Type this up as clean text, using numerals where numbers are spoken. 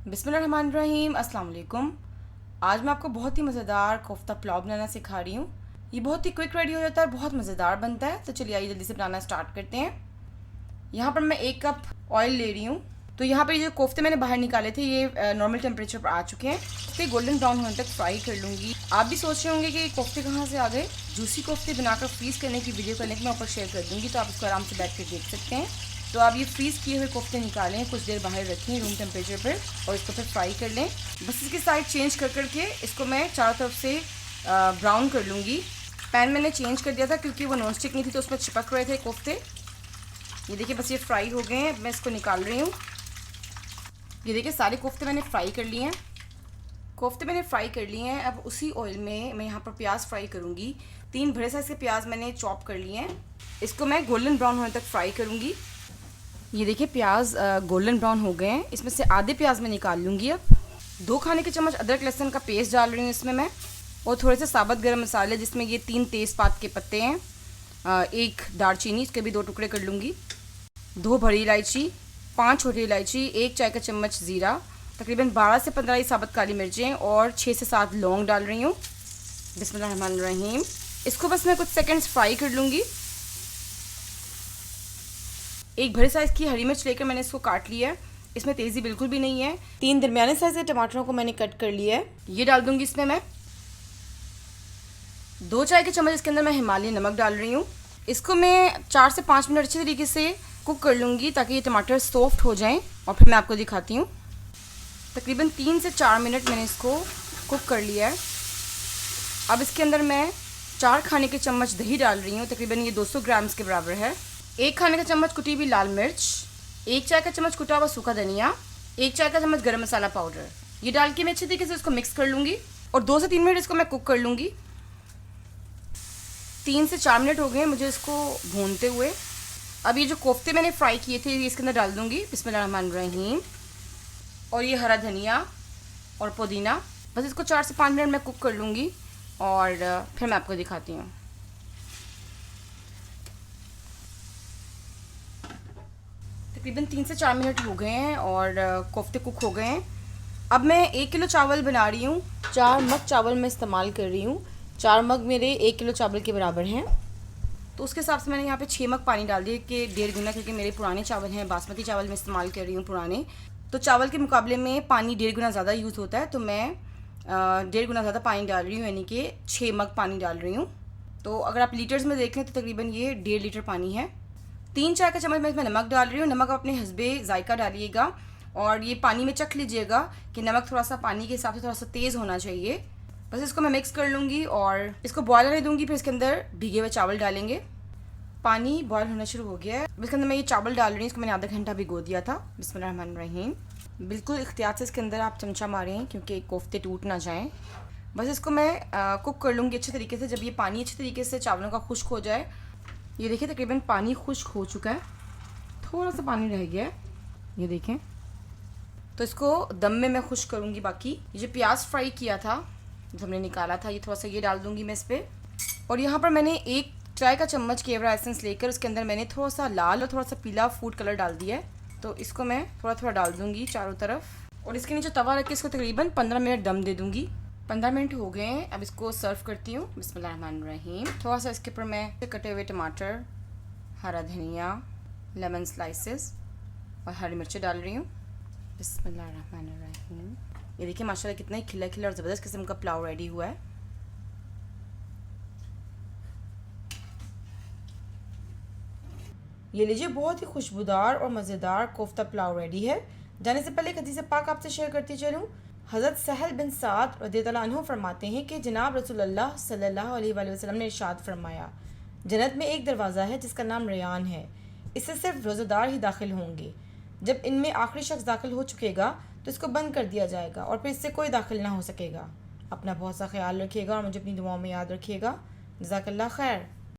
बिस्मिल्लाहिर्रहमानिर्रहीम, अस्सलाम वालेकुम। आज मैं आपको बहुत ही मज़ेदार कोफ्ता पुलाव बनाना सिखा रही हूँ। ये बहुत ही क्विक रेडी हो जाता है, बहुत मज़ेदार बनता है। तो चलिए आइए जल्दी से बनाना स्टार्ट करते हैं। यहाँ पर मैं 1 कप ऑयल ले रही हूँ। तो यहाँ पर ये जो कोफ्ते मैंने बाहर निकाले थे ये नॉर्मल टेम्परेचर पर आ चुके हैं। इसे गोल्डन ब्राउन होने तक फ्राई कर लूँगी। आप भी सोच रहे होंगे कि कोफ्ते कहाँ से आ गए। जूसी कोफ्ते बनाकर फ्रीज़ करने की वीडियो करने के मैं ऊपर शेयर कर दूँगी, तो आप इसको आराम से बैठ कर देख सकते हैं। तो आप ये फ्रीज़ किए हुए कोफ्ते निकालें, कुछ देर बाहर रखें रूम टेम्परेचर पर और इसको फिर फ्राई कर लें। बस इसकी साइड चेंज कर करके इसको मैं चारों तरफ से ब्राउन कर लूँगी। पैन मैंने चेंज कर दिया था क्योंकि वो नॉन स्टिक नहीं थी, तो उसमें चिपक रहे थे कोफ्ते। ये देखिए बस ये फ्राई हो गए हैं, मैं इसको निकाल रही हूँ। ये देखिए सारे कोफ्ते मैंने फ्राई कर लिए हैं। कोफ्ते मैंने फ्राई कर लिए हैं। अब उसी ऑयल में मैं यहाँ पर प्याज फ्राई करूँगी। 3 बड़े साइज़ के प्याज मैंने चॉप कर लिए हैं। इसको मैं गोल्डन ब्राउन होने तक फ्राई करूँगी। ये देखिए प्याज गोल्डन ब्राउन हो गए हैं। इसमें से आधे प्याज मैं निकाल लूँगी। अब 2 खाने के चम्मच अदरक लहसुन का पेस्ट डाल रही हूँ इसमें मैं, और थोड़े से साबुत गरम मसाले जिसमें ये 3 तेज़पात के पत्ते हैं, 1 दालचीनी, इसके भी 2 टुकड़े कर लूँगी, 2 बड़ी इलायची, 5 छोटी इलायची, 1 चाय का चम्मच ज़ीरा, तकरीबन 12 से 15 साबुत काली मिर्चें और 6 से 7 लौंग डाल रही हूँ। बिस्मिल्लाहिर्रहमानिर्रहीम। इसको बस मैं कुछ सेकंड्स फ्राई कर लूँगी। 1 बड़े साइज़ की हरी मिर्च लेकर मैंने इसको काट लिया है। इसमें तेज़ी बिल्कुल भी नहीं है। 3 दरमियाने साइज़ के टमाटरों को मैंने कट कर लिया है। ये डाल दूँगी इसमें मैं। 2 चाय के चम्मच इसके अंदर मैं हिमालयन नमक डाल रही हूँ। इसको मैं 4 से 5 मिनट अच्छे तरीके से कुक कर लूँगी ताकि ये टमाटर सॉफ्ट हो जाएं, और फिर मैं आपको दिखाती हूँ। तकरीबन 3 से 4 मिनट मैंने इसको कुक कर लिया है। अब इसके अंदर मैं 4 खाने के चम्मच दही डाल रही हूँ, तकरीबन ये 200 ग्राम्स के बराबर है। 1 खाने का चम्मच कुटी हुई लाल मिर्च, 1 चाय का चम्मच कुटा हुआ सूखा धनिया, 1 चाय का चम्मच गरम मसाला पाउडर, ये डाल के मैं अच्छे तरीके से इसको मिक्स कर लूँगी और 2 से 3 मिनट इसको मैं कुक कर लूँगी। 3 से 4 मिनट हो गए मुझे इसको भूनते हुए। अब ये जो कोफ्ते मैंने फ्राई किए थे ये इसके अंदर डाल दूँगी। बिस्मिल्लाहिर्रहमानिर्रहीम। और ये हरा धनिया और पुदीना, बस इसको 4 से 5 मिनट मैं कुक कर लूँगी और फिर मैं आपको दिखाती हूँ। तकरीबन 3 से 4 मिनट हो गए हैं और कोफ्ते कुक हो गए हैं। अब मैं 1 किलो चावल बना रही हूँ। 4 मग चावल मैं इस्तेमाल कर रही हूँ। 4 मग मेरे 1 किलो चावल के बराबर हैं, तो उसके हिसाब से मैंने यहाँ पे 6 मग पानी डाल दिए कि 1.5 गुना, क्योंकि मेरे पुराने चावल हैं, बासमती चावल मैं इस्तेमाल कर रही हूँ पुराने, तो चावल के मुकाबले में पानी 1.5 गुना ज़्यादा यूज़ होता है। तो मैं 1.5 गुना ज़्यादा पानी डाल रही हूँ, यानी कि 6 मग पानी डाल रही हूँ। तो अगर आप लीटर्स में देखें तो तकरीबन ये 1.5 लीटर पानी है। 3 चाय का चम्मच मैं इसमें नमक डाल रही हूँ। नमक आप अपने हस्बे जायका डालिएगा और ये पानी में चख लीजिएगा कि नमक थोड़ा सा पानी के हिसाब से थोड़ा सा तेज़ होना चाहिए। बस इसको मैं मिक्स कर लूँगी और इसको बॉयल होने दूँगी। फिर इसके अंदर भीगे हुए चावल डालेंगे। पानी बॉयल होना शुरू हो गया है। इसके अंदर मैं ये चावल डाल रही हूँ। इसको मैंने आधा घंटा भिगो दिया था। बिस्मिल्लाहिर्रहमानिर्रहीम। बिल्कुल इख्तियार से इसके अंदर आप चमचा मारें क्योंकि कोफ्ते टूट ना जाएँ। बस इसको मैं कुक कर लूँगी अच्छे तरीके से। जब ये पानी अच्छे तरीके से चावलों का खुश्क हो जाए, ये देखिए तकरीबन पानी खुश्क हो चुका है, थोड़ा सा पानी रह गया है, ये देखें। तो इसको दम में मैं खुश्क करूँगी। बाकी ये जो प्याज फ्राई किया था जो हमने निकाला था, ये थोड़ा सा ये डाल दूँगी मैं इस पर। और यहाँ पर मैंने 1 चाय का चम्मच केवड़ा एसेंस लेकर उसके अंदर मैंने थोड़ा सा लाल और थोड़ा सा पीला फूड कलर डाल दिया है। तो इसको मैं थोड़ा थोड़ा डाल दूँगी चारों तरफ और इसके नीचे तवा रख के इसको तकरीबन 15 मिनट दम दे दूँगी। 15 मिनट हो गए हैं। अब इसको सर्व करती हूँ। बिस्मिल्लाहिर्रहमानिर्रहीम। थोड़ा सा इसके ऊपर मैं कटे हुए टमाटर, हरा धनिया, लेमन स्लाइसेस और हरी मिर्ची डाल रही हूँ। बिस्मिल्लाहिर्रहमानिर्रहीम। ये देखिए माशाल्लाह कितना ही खिला खिला और ज़बरदस्त किस्म का पुलाव रेडी हुआ है। ये लीजिए बहुत ही खुशबूदार और मज़ेदार कोफ्ता पुलाव रेडी है। जाने से पहले एक हदीस पाक आपसे शेयर करती चलूँ। हज़रत सहल बिन साद रज़ियल्लाहु अन्हु फरमाते हैं कि जनाब रसूलुल्लाह सल्लल्लाहु अलैहि वसल्लम ने इरशाद फरमाया, जन्नत में एक दरवाज़ा है जिसका नाम रेयान है, इससे सिर्फ रोज़ेदार ही दाखिल होंगे। जब इनमें आखिरी शख्स दाखिल हो चुकेगा तो इसको बंद कर दिया जाएगा और फिर इससे कोई दाखिल ना हो सकेगा। अपना बहुत सा ख्याल रखिएगा और मुझे अपनी दुआओं में याद रखिएगा। जज़ाकल्लाह खैर।